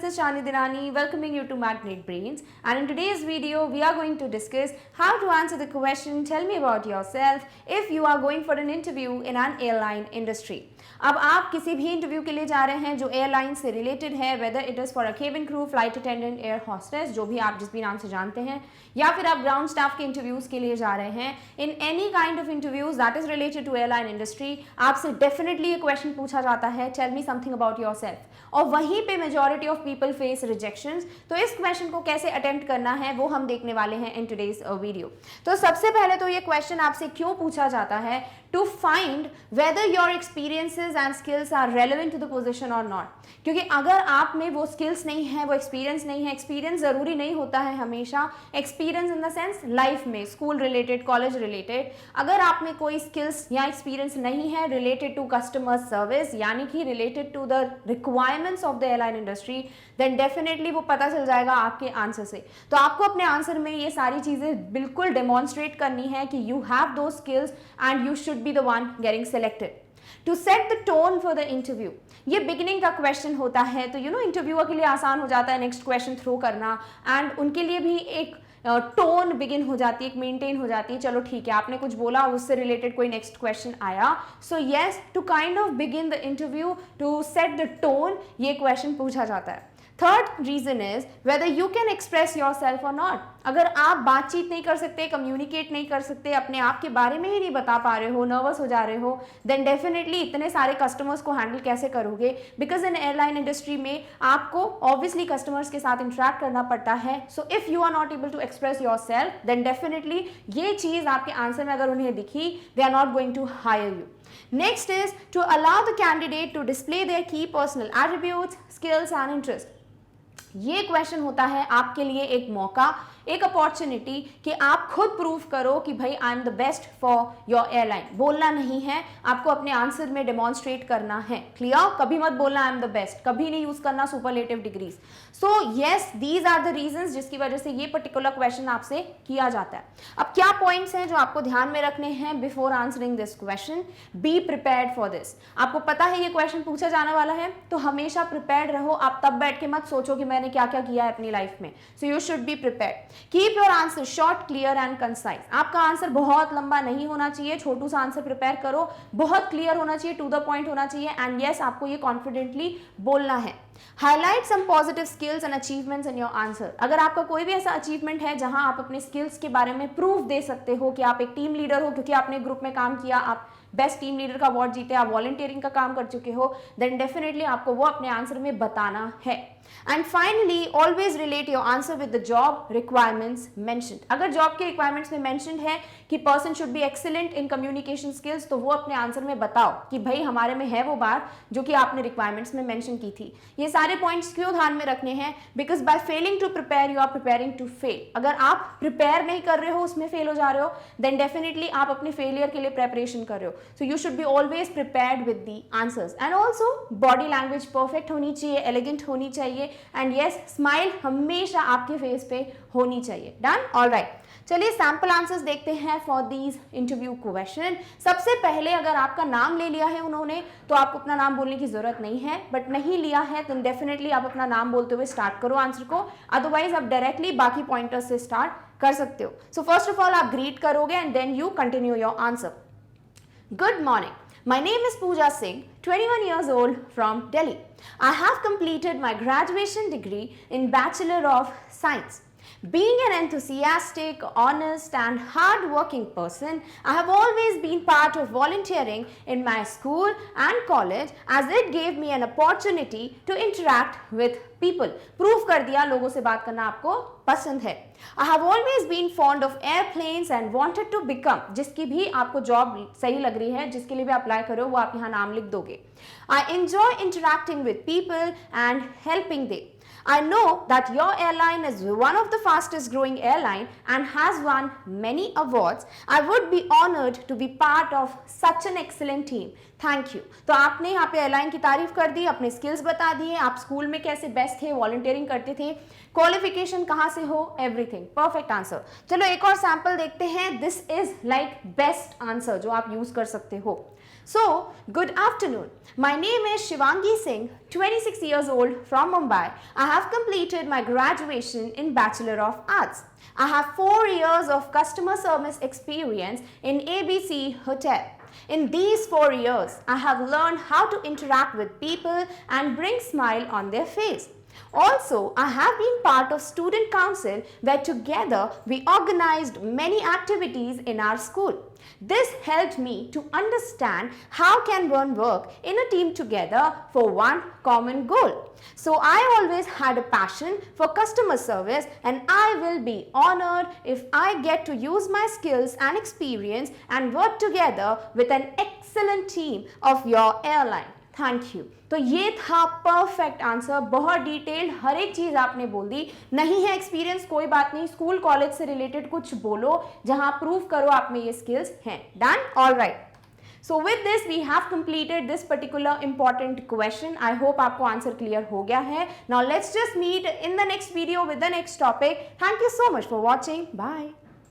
this is Shani Dirani welcoming you to Magnet Brains, and in today's video we are going to discuss how to answer the question tell me about yourself if you are going for an interview in an airline industry. अब आप किसी भी interview के लिए जा रहे हैं जो एयरलाइन से रिलेटेड है, whether it is for a cabin crew, flight attendant, air hostess, जो भी आप जिस भी नाम से जानते हैं, या फिर आप ग्राउंड स्टाफ के इंटरव्यूज़ के लिए जा रहे हैं, in any kind of interviews that is related to airline industry, आपसे डेफिनेटली ये क्वेश्चन पूछा जाता है tell me something about yourself, और वहीं पे majority of people face rejections. तो इस क्वेश्चन को कैसे अटेम्प्ट करना है वो हम देखने वाले हैं इन टुडेज वीडियो. तो सबसे पहले तो ये क्वेश्चन आपसे क्यों पूछा जाता है, to find whether your experiences and skills are relevant to the position और नॉट. क्योंकि अगर आप में वो स्किल्स नहीं है, वो एक्सपीरियंस नहीं है, एक्सपीरियंस जरूरी नहीं होता है हमेशा, experience in the sense life में, स्कूल रिलेटेड, कॉलेज रिलेटेड, अगर आप में कोई स्किल्स या एक्सपीरियंस नहीं है रिलेटेड टू कस्टमर सर्विस, यानी कि related to the requirements of the airline industry, then definitely वो पता चल जाएगा आपके आंसर से. तो आपको अपने आंसर में ये सारी चीजें बिल्कुल डेमोन्स्ट्रेट करनी है कि you have those skills and you should be the one getting selected. To set the tone for the interview, ये बिगिनिंग का क्वेश्चन होता है, तो इंटरव्यूअर के लिए आसान हो जाता है नेक्स्ट क्वेश्चन थ्रो करना, एंड उनके लिए भी एक टोन बिगिन हो जाती है, एक मेंटेन हो जाती है. चलो ठीक है, आपने कुछ बोला, उससे रिलेटेड कोई नेक्स्ट क्वेश्चन आया, so yes, to kind of begin the interview, to set the tone, ये क्वेश्चन पूछा जाता है. Third reason is whether you can express yourself और नॉट. अगर आप बातचीत नहीं कर सकते, कम्युनिकेट नहीं कर सकते, अपने आप के बारे में ही नहीं बता पा रहे हो, नर्वस हो जा रहे हो, देन डेफिनेटली इतने सारे कस्टमर्स को हैंडल कैसे करोगे. बिकॉज इन एयरलाइन इंडस्ट्री में आपको ऑब्वियसली कस्टमर्स के साथ इंटरेक्ट करना पड़ता है. So if you are not able to express yourself, then definitely ये चीज आपके आंसर में अगर उन्हें दिखी, they are not going to hire you. Next is to allow the candidate to display their key personal attributes, skills and interest. ये question होता है आपके लिए एक मौका, एक अपॉर्चुनिटी कि आप खुद प्रूव करो कि भाई I am the best for your airline. बोलना नहीं है, आपको अपने आंसर में डेमोन्स्ट्रेट करना है. क्लियर? कभी मत बोलना आई एम द बेस्ट, कभी नहीं यूज करना superlative degrees. So yes, these are the reasons जिसकी वजह से ये पर्टिकुलर क्वेश्चन आपसे किया जाता है. अब क्या पॉइंट्स हैं जो आपको ध्यान में रखने हैं before answering this question. Be prepared for this. आपको पता है ये क्वेश्चन पूछा जाने वाला है, तो हमेशा प्रिपेयर्ड रहो. आप तब बैठ के मत सोचो कि मैंने क्या क्या किया है अपनी लाइफ में. So you should be prepared. Keep your answer short, clear and concise. आपका आंसर बहुत लंबा नहीं होना चाहिए, छोटू सा आंसर प्रिपेयर करो, बहुत क्लियर होना चाहिए, टू द पॉइंट होना चाहिए, एंड यस, आपको ये कॉन्फिडेंटली बोलना है. Highlight some positive skills and achievements in your answer. अगर आपका कोई भी ऐसा अचीवमेंट है जहां आप अपने स्किल्स के बारे में प्रूफ दे सकते हो कि आप एक टीम लीडर हो, क्योंकि आपने ग्रुप में काम किया, आप बेस्ट टीम लीडर का अवार्ड जीते, आप वॉलंटियरिंग का काम कर चुके हो, देन डेफिनेटली आपको वो अपने आंसर में बताना है. And finally always relate your answer with the job requirements mentioned. अगर जॉब के रिक्वायरमेंट्स में मेंशन्ड है कि person should be excellent in communication skills, तो वो अपने आंसर में बताओ कि भाई हमारे में है वो बात जो कि आपने रिक्वायरमेंट्स में मेंशन की थी. ये सारे पॉइंट्स क्यों ध्यान में रखने हैं? Because by failing to prepare you are preparing to fail. अगर आप प्रिपेयर नहीं कर रहे हो, उसमें फेल हो जा रहे हो, देन डेफिनेटली आप अपने फेलियर के लिए प्रेपरेशन कर रहे हो. So you should be always prepared with the answers. And also body language perfect होनी चाहिए, एलिगेंट होनी चाहिए, एंड यस, स्माइल हमेशा आपके फेस पे होनी चाहिए. डन? ऑलराइट, चलिए सैंपल आंसर्स देखते हैं फॉर दीज इंटरव्यू क्वेश्चन. सबसे पहले अगर आपका नाम ले लिया है उन्होंने, तो आपको अपना नाम बोलने की जरूरत नहीं है, बट नहीं लिया है तो डेफिनेटली आप अपना नाम बोलते हुए स्टार्ट करो आंसर को. अदरवाइज आप डायरेक्टली बाकी पॉइंटर्स से स्टार्ट कर सकते हो. सो फर्स्ट ऑफ ऑल आप ग्रीट करोगे and then you continue your answer. Good morning. My name is Pooja Singh, 21 years old from Delhi. I have completed my graduation degree in Bachelor of Science. Being an enthusiastic, honest and hard-working person, I have always been part of volunteering in my school and college as it gave me an opportunity to interact with people. Proof कर दिया लोगों से बात करना आपको पसंद है. I have always been fond of airplanes and wanted to become, जिसकी भी आपको जॉब सही लग रही है, जिसके लिए भी अप्लाई करो, वो आप यहाँ नाम लिख दोगे. I enjoy interacting with people and helping them. I know that your airline is one of the fastest growing airline and has won many awards. I would be honored to be part of such an excellent team. Thank you. तो आपने यहाँ पे airline की तारीफ कर दी, अपने skills बता दिए, आप स्कूल में कैसे बेस्ट थे, वॉलंटियरिंग करते थे, क्वालिफिकेशन कहाँ से हो, एवरीथिंग. Perfect answer. चलो एक और सैंपल देखते हैं. This is like best answer जो आप यूज कर सकते हो. So, good afternoon. My name is Shivangi Singh, 26 years old from Mumbai. I have completed my graduation in Bachelor of Arts. I have 4 years of customer service experience in ABC Hotel. In these 4 years, I have learned how to interact with people and bring smile on their face. Also, I have been part of student council where together we organized many activities in our school. This helped me to understand how can one work in a team together for one common goal. So I always had a passion for customer service, and I will be honored if I get to use my skills and experience and work together with an excellent team of your airline. Thank you. तो ये था perfect answer, बहुत detailed, हर एक चीज आपने बोल दी। नहीं है एक्सपीरियंस कोई बात नहीं, स्कूल कॉलेज से रिलेटेड कुछ बोलो जहां प्रूव करो आप में ये स्किल्स हैं। Done? All right. So with this we have completed this particular important question. I hope आपको आंसर क्लियर हो गया है। Now let's just meet in the next video with the next topic. Thank you so much for watching. Bye.